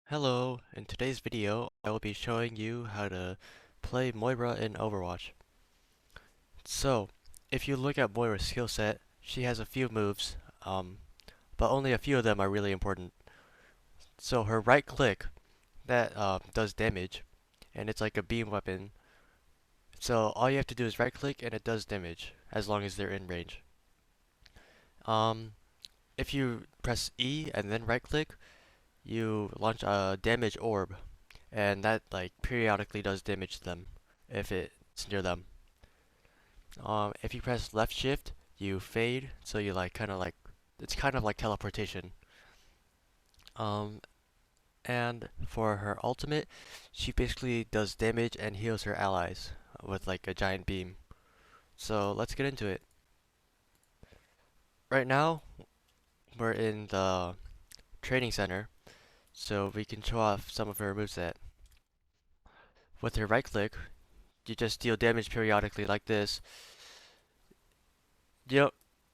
Hello, in today's video I will be showing you how to play Moira in Overwatch. So, if you look at Moira's skill set, she has a few moves, but only a few of them are really important. So her right click, that does damage, and it's like a beam weapon. So all you have to do is right click and it does damage, as long as they're in range. Um, if you press E and then right click, you launch a damage orb, and that like periodically does damage to them if it's near them. If you press left shift, you fade, so you like kind of like it's kind of like teleportation. Um, and for her ultimate, she basically does damage and heals her allies with like a giant beam. So let's get into it. Right now, we're in the training center, so we can show off some of her moveset. With her right click, you just deal damage periodically like this. You know,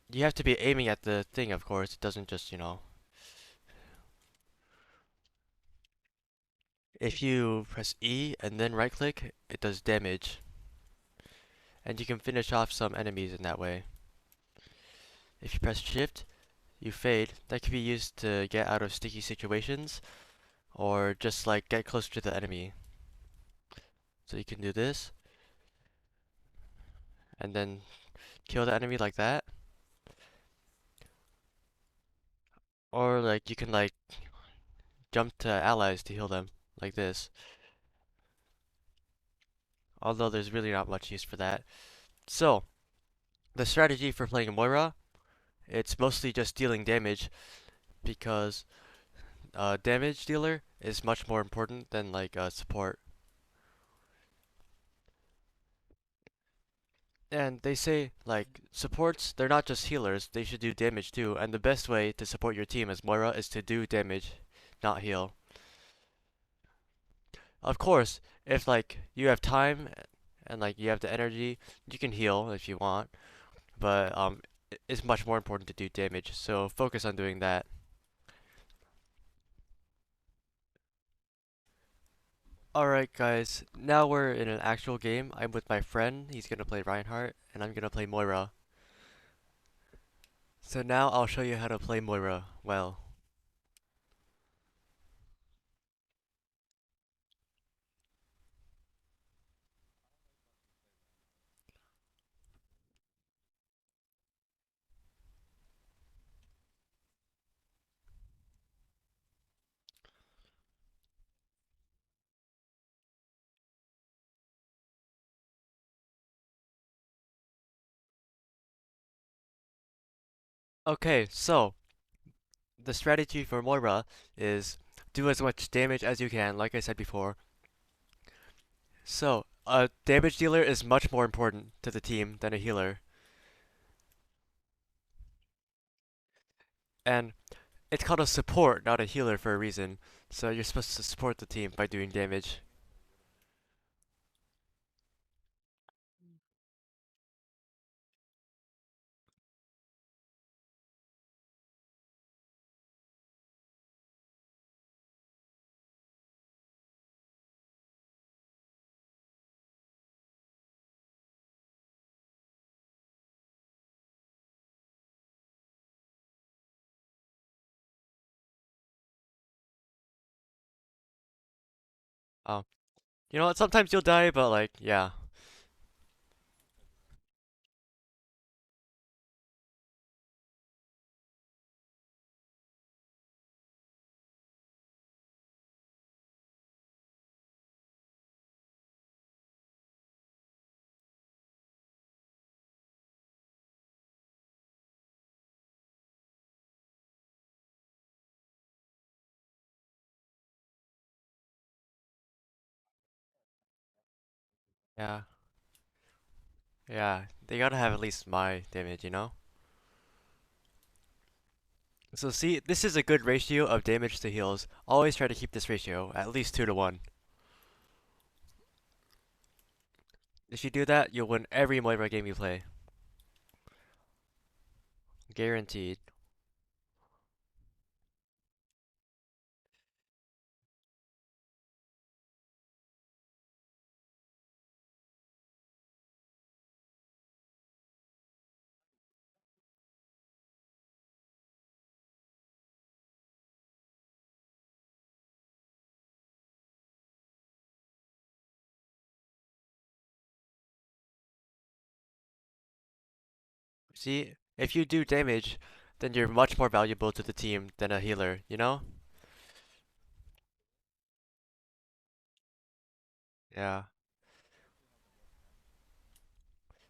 you have to be aiming at the thing, of course. It doesn't just. If you press E and then right click, it does damage. And you can finish off some enemies in that way. If you press shift, you fade. That can be used to get out of sticky situations, or just like get closer to the enemy. So you can do this, and then kill the enemy like that. Or like you can like jump to allies to heal them, like this. Although there's really not much use for that. So, the strategy for playing Moira, it's mostly just dealing damage, because damage dealer is much more important than like support. And they say like supports, they're not just healers, they should do damage too. And the best way to support your team as Moira is to do damage, not heal. Of course, if like you have time and like you have the energy, you can heal if you want, but it's much more important to do damage. So focus on doing that. Alright guys, now we're in an actual game. I'm with my friend, he's gonna play Reinhardt, and I'm gonna play Moira. So now I'll show you how to play Moira well. Okay, so the strategy for Moira is do as much damage as you can, like I said before. So, a damage dealer is much more important to the team than a healer. And it's called a support, not a healer for a reason. So you're supposed to support the team by doing damage. Oh, you know what? Sometimes you'll die, but like, yeah. Yeah. Yeah. They gotta have at least my damage. So see, this is a good ratio of damage to heals. Always try to keep this ratio, at least 2 to 1. If you do that, you'll win every Moira game you play. Guaranteed. See, if you do damage, then you're much more valuable to the team than a healer, you know? Yeah.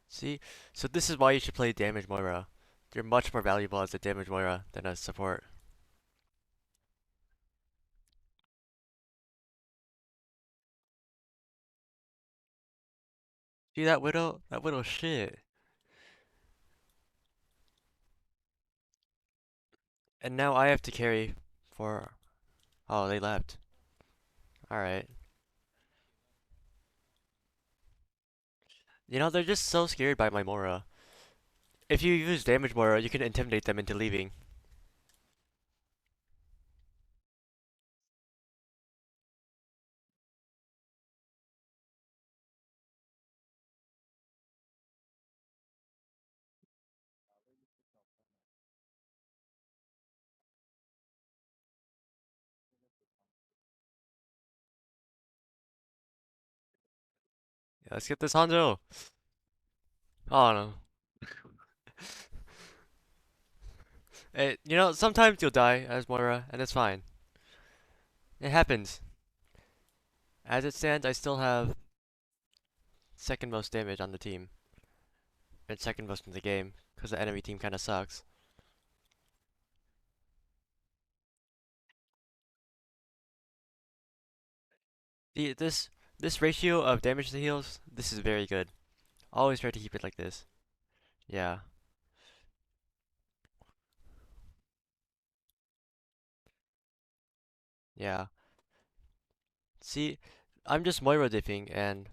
See, so this is why you should play damage Moira. You're much more valuable as a damage Moira than a support. See that Widow? That Widow shit. And now I have to carry for... Oh, they left. Alright. You know, they're just so scared by my Moira. If you use damage Moira, you can intimidate them into leaving. Yeah, let's get this Hanzo. Oh no. You know, sometimes you'll die as Moira, and it's fine. It happens. As it stands, I still have second most damage on the team. And second most in the game, because the enemy team kinda sucks. The, this ratio of damage to heals, this is very good. Always try to keep it like this. Yeah, yeah. See, I'm just Moira dipping, and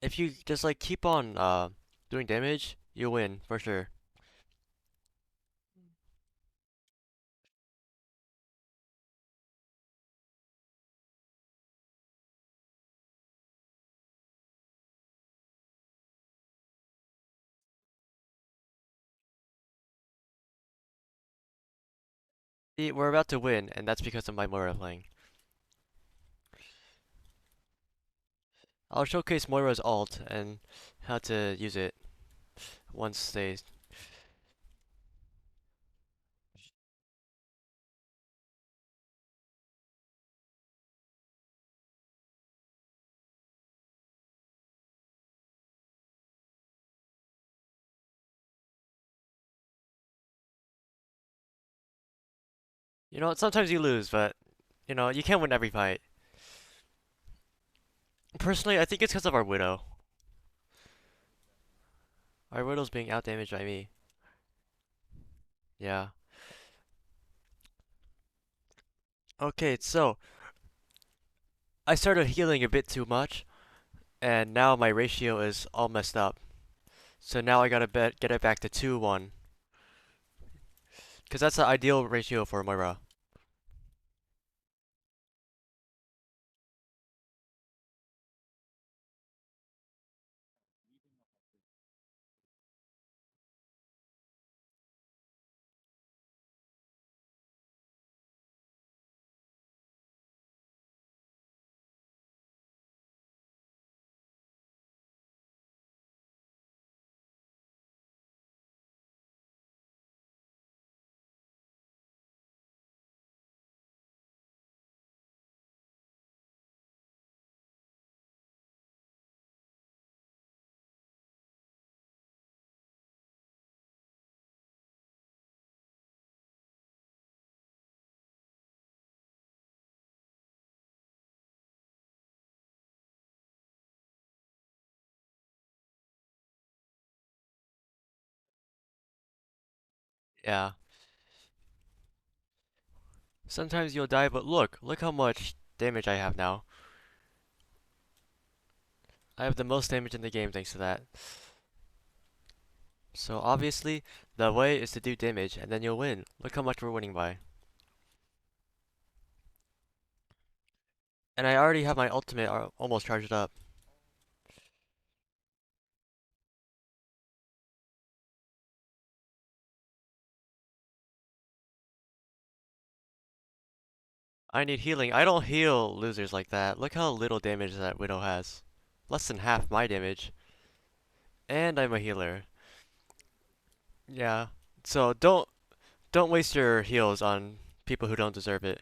if you just like keep on doing damage, you'll win for sure. See, we're about to win, and that's because of my Moira playing. I'll showcase Moira's ult and how to use it once they... You know, sometimes you lose, but, you know, you can't win every fight. Personally, I think it's because of our Widow. Our Widow's being outdamaged by me. Yeah. Okay, so, I started healing a bit too much, and now my ratio is all messed up. So now I gotta get it back to 2-1. Because that's the ideal ratio for Moira. Yeah. Sometimes you'll die, but look how much damage I have now. I have the most damage in the game thanks to that. So obviously, the way is to do damage, and then you'll win. Look how much we're winning by. And I already have my ultimate almost charged up. I need healing. I don't heal losers like that. Look how little damage that Widow has. Less than half my damage. and I'm a healer. Yeah. So don't waste your heals on people who don't deserve it.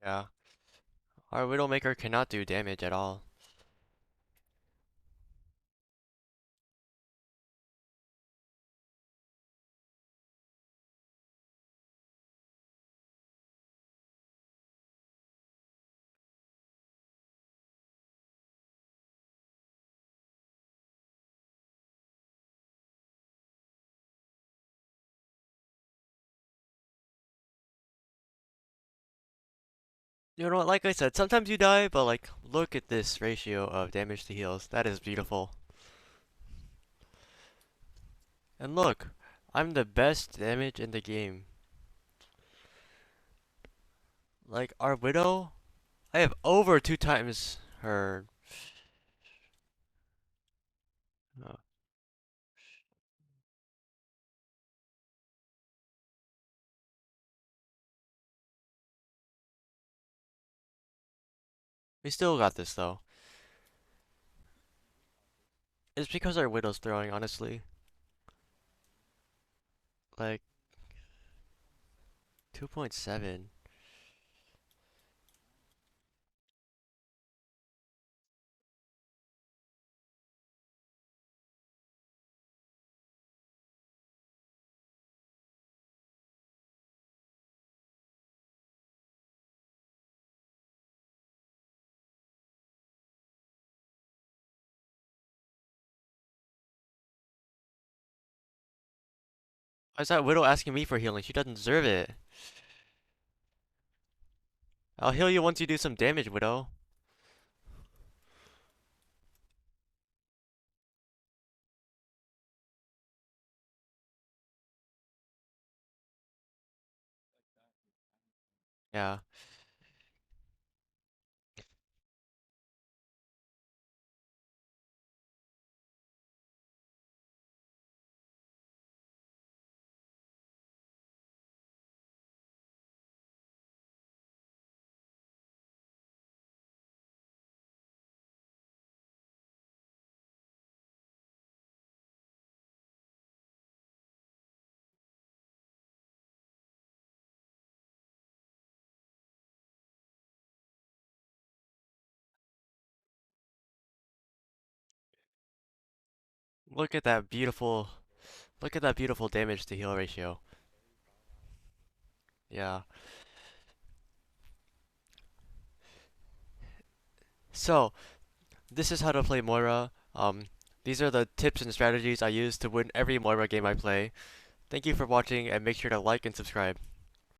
Yeah. Our Widowmaker cannot do damage at all. You know what, like I said, sometimes you die, but like, look at this ratio of damage to heals. That is beautiful. And look, I'm the best damage in the game. Like, our Widow, I have over 2 times her. Uh, we still got this though. It's because our Widow's throwing, honestly. Like, 2.7. Why is that Widow asking me for healing? She doesn't deserve it. I'll heal you once you do some damage, Widow. Yeah. Look at that beautiful, look at that beautiful damage to heal ratio. Yeah. So, this is how to play Moira. These are the tips and strategies I use to win every Moira game I play. Thank you for watching and make sure to like and subscribe.